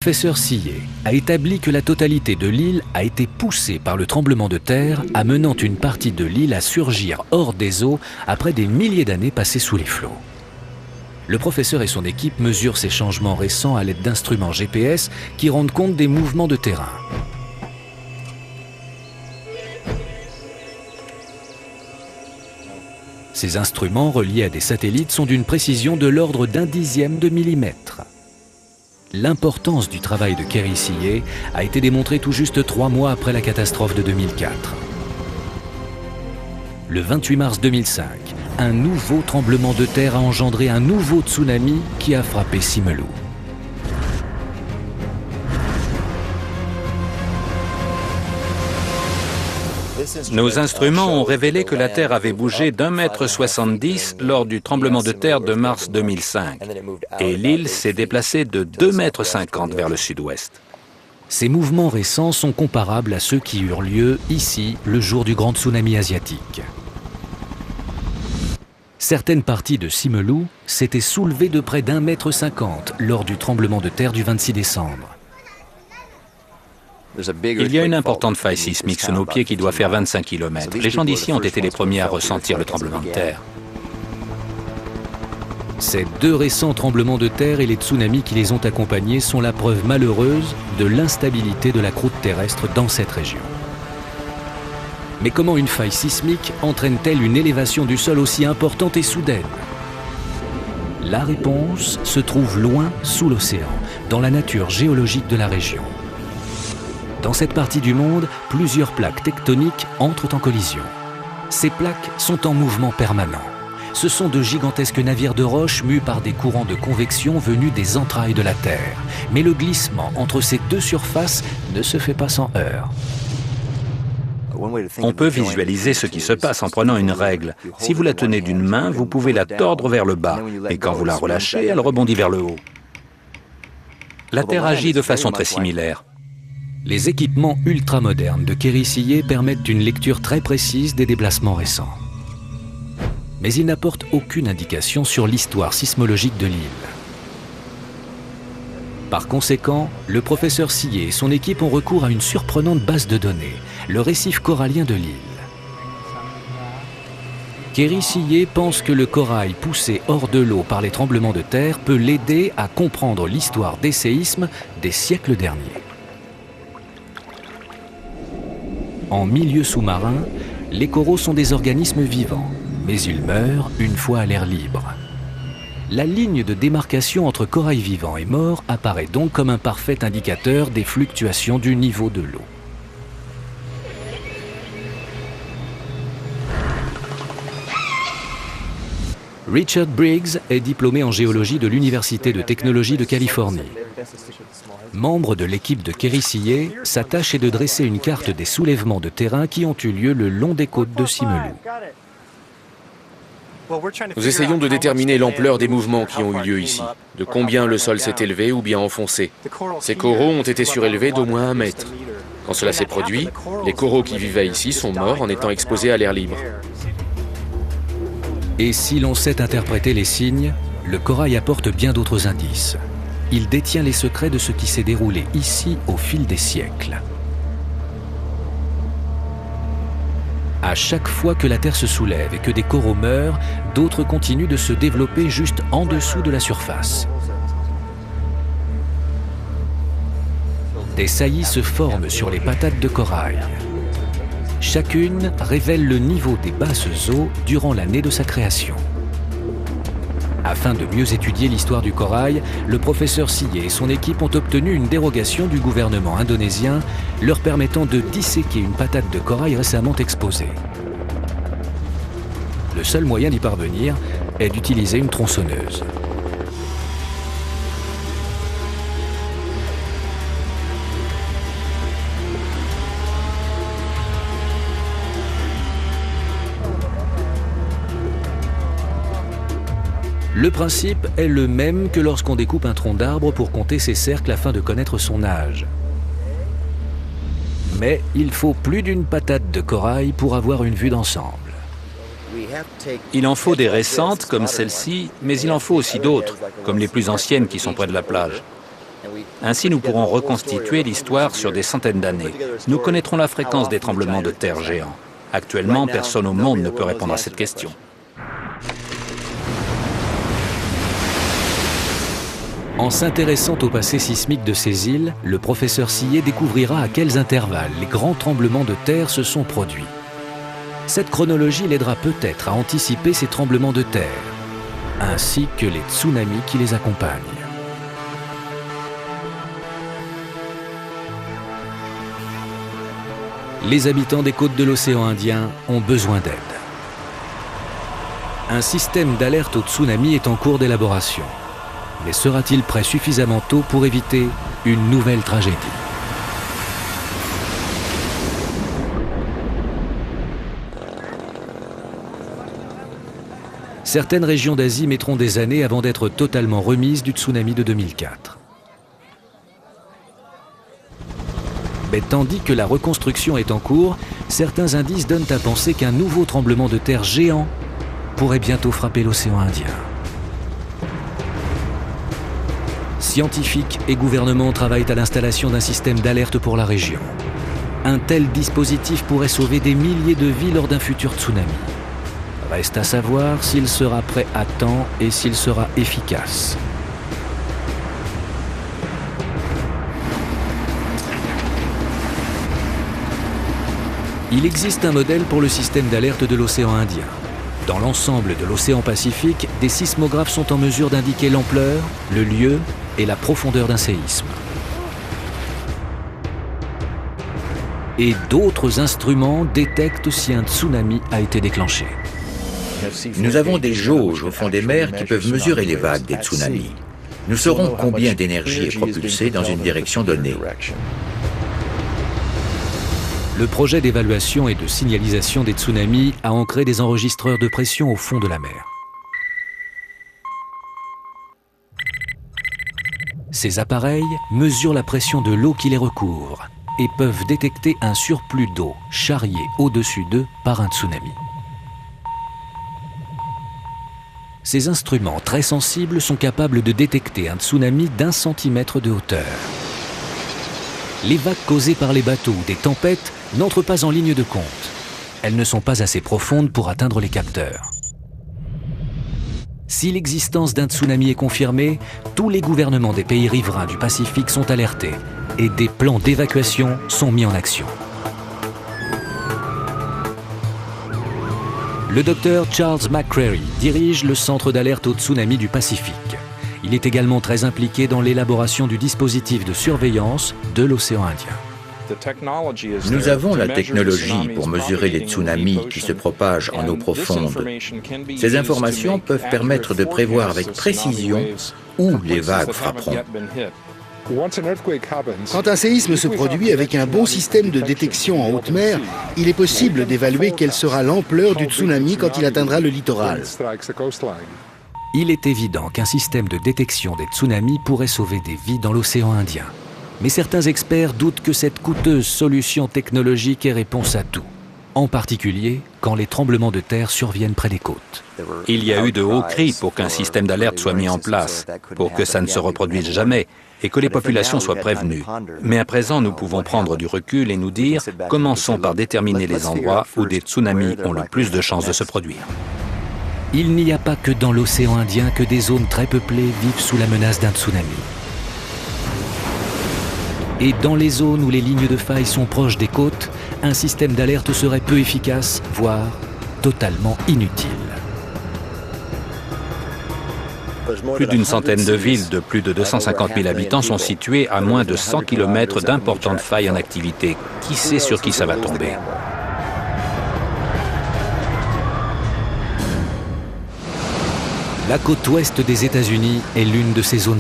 professeur Sillet a établi que la totalité de l'île a été poussée par le tremblement de terre, amenant une partie de l'île à surgir hors des eaux après des milliers d'années passées sous les flots. Le professeur et son équipe mesurent ces changements récents à l'aide d'instruments GPS qui rendent compte des mouvements de terrain. Ces instruments reliés à des satellites sont d'une précision de l'ordre d'un dixième de millimètre. L'importance du travail de Kerry Sillet a été démontrée tout juste 3 mois après la catastrophe de 2004. Le 28 mars 2005, un nouveau tremblement de terre a engendré un nouveau tsunami qui a frappé Simeulue. Nos instruments ont révélé que la Terre avait bougé d'1,70 m lors du tremblement de terre de mars 2005 et l'île s'est déplacée de 2,50 m vers le sud-ouest. Ces mouvements récents sont comparables à ceux qui eurent lieu ici le jour du grand tsunami asiatique. Certaines parties de Simeulue s'étaient soulevées de près d'1,50 m lors du tremblement de terre du 26 décembre. Il y a une importante faille sismique sous nos pieds qui doit faire 25 km. Les gens d'ici ont été les premiers à ressentir le tremblement de terre. Ces 2 récents tremblements de terre et les tsunamis qui les ont accompagnés sont la preuve malheureuse de l'instabilité de la croûte terrestre dans cette région. Mais comment une faille sismique entraîne-t-elle une élévation du sol aussi importante et soudaine? La réponse se trouve loin sous l'océan, dans la nature géologique de la région. Dans cette partie du monde, plusieurs plaques tectoniques entrent en collision. Ces plaques sont en mouvement permanent. Ce sont de gigantesques navires de roche mus par des courants de convection venus des entrailles de la Terre. Mais le glissement entre ces 2 surfaces ne se fait pas sans heurts. On peut visualiser ce qui se passe en prenant une règle. Si vous la tenez d'une main, vous pouvez la tordre vers le bas. Et quand vous la relâchez, elle rebondit vers le haut. La Terre agit de façon très similaire. Les équipements ultramodernes de Kerry Sillet permettent une lecture très précise des déplacements récents. Mais ils n'apportent aucune indication sur l'histoire sismologique de l'île. Par conséquent, le professeur Sillet et son équipe ont recours à une surprenante base de données, le récif corallien de l'île. Kerry Sillet pense que le corail poussé hors de l'eau par les tremblements de terre peut l'aider à comprendre l'histoire des séismes des siècles derniers. En milieu sous-marin, les coraux sont des organismes vivants, mais ils meurent une fois à l'air libre. La ligne de démarcation entre corail vivant et mort apparaît donc comme un parfait indicateur des fluctuations du niveau de l'eau. Richard Briggs est diplômé en géologie de l'Université de technologie de Californie. Membre de l'équipe de Kerry Sillet, sa tâche est de dresser une carte des soulèvements de terrain qui ont eu lieu le long des côtes de Simeulue. Nous essayons de déterminer l'ampleur des mouvements qui ont eu lieu ici, de combien le sol s'est élevé ou bien enfoncé. Ces coraux ont été surélevés d'au moins 1 mètre. Quand cela s'est produit, les coraux qui vivaient ici sont morts en étant exposés à l'air libre. Et si l'on sait interpréter les signes, le corail apporte bien d'autres indices. Il détient les secrets de ce qui s'est déroulé ici au fil des siècles. À chaque fois que la Terre se soulève et que des coraux meurent, d'autres continuent de se développer juste en dessous de la surface. Des saillies se forment sur les patates de corail. Chacune révèle le niveau des basses eaux durant l'année de sa création. Afin de mieux étudier l'histoire du corail, le professeur Sillet et son équipe ont obtenu une dérogation du gouvernement indonésien leur permettant de disséquer une patate de corail récemment exposée. Le seul moyen d'y parvenir est d'utiliser une tronçonneuse. Le principe est le même que lorsqu'on découpe un tronc d'arbre pour compter ses cercles afin de connaître son âge. Mais il faut plus d'une patate de corail pour avoir une vue d'ensemble. Il en faut des récentes comme celle-ci, mais il en faut aussi d'autres, comme les plus anciennes qui sont près de la plage. Ainsi, nous pourrons reconstituer l'histoire sur des centaines d'années. Nous connaîtrons la fréquence des tremblements de terre géants. Actuellement, personne au monde ne peut répondre à cette question. En s'intéressant au passé sismique de ces îles, le professeur Sillet découvrira à quels intervalles les grands tremblements de terre se sont produits. Cette chronologie l'aidera peut-être à anticiper ces tremblements de terre, ainsi que les tsunamis qui les accompagnent. Les habitants des côtes de l'océan Indien ont besoin d'aide. Un système d'alerte au tsunami est en cours d'élaboration. Mais sera-t-il prêt suffisamment tôt pour éviter une nouvelle tragédie? Certaines régions d'Asie mettront des années avant d'être totalement remises du tsunami de 2004. Mais tandis que la reconstruction est en cours, certains indices donnent à penser qu'un nouveau tremblement de terre géant pourrait bientôt frapper l'océan Indien. Scientifiques et gouvernements travaillent à l'installation d'un système d'alerte pour la région. Un tel dispositif pourrait sauver des milliers de vies lors d'un futur tsunami. Reste à savoir s'il sera prêt à temps et s'il sera efficace. Il existe un modèle pour le système d'alerte de l'océan Indien. Dans l'ensemble de l'océan Pacifique, des sismographes sont en mesure d'indiquer l'ampleur, le lieu et la profondeur d'un séisme. Et d'autres instruments détectent si un tsunami a été déclenché. Nous avons des jauges au fond des mers qui peuvent mesurer les vagues des tsunamis. Nous saurons combien d'énergie est propulsée dans une direction donnée. Le projet d'évaluation et de signalisation des tsunamis a ancré des enregistreurs de pression au fond de la mer. Ces appareils mesurent la pression de l'eau qui les recouvre et peuvent détecter un surplus d'eau charrié au-dessus d'eux par un tsunami. Ces instruments très sensibles sont capables de détecter un tsunami d'1 centimètre de hauteur. Les vagues causées par les bateaux ou des tempêtes n'entrent pas en ligne de compte. Elles ne sont pas assez profondes pour atteindre les capteurs. Si l'existence d'un tsunami est confirmée, tous les gouvernements des pays riverains du Pacifique sont alertés et des plans d'évacuation sont mis en action. Le docteur Charles McCreary dirige le centre d'alerte au tsunami du Pacifique. Il est également très impliqué dans l'élaboration du dispositif de surveillance de l'océan Indien. Nous avons la technologie pour mesurer les tsunamis qui se propagent en eau profonde. Ces informations peuvent permettre de prévoir avec précision où les vagues frapperont. Quand un séisme se produit avec un bon système de détection en haute mer, il est possible d'évaluer quelle sera l'ampleur du tsunami quand il atteindra le littoral. Il est évident qu'un système de détection des tsunamis pourrait sauver des vies dans l'océan Indien. Mais certains experts doutent que cette coûteuse solution technologique ait réponse à tout, en particulier quand les tremblements de terre surviennent près des côtes. Il y a eu de hauts cris pour qu'un système d'alerte soit mis en place, pour que ça ne se reproduise jamais et que les populations soient prévenues. Mais à présent, nous pouvons prendre du recul et nous dire, commençons par déterminer les endroits où des tsunamis ont le plus de chances de se produire. Il n'y a pas que dans l'océan Indien que des zones très peuplées vivent sous la menace d'un tsunami. Et dans les zones où les lignes de faille sont proches des côtes, un système d'alerte serait peu efficace, voire totalement inutile. Plus d'une centaine de villes de plus de 250 000 habitants sont situées à moins de 100 km d'importantes failles en activité. Qui sait sur qui ça va tomber? La côte ouest des États-Unis est l'une de ces zones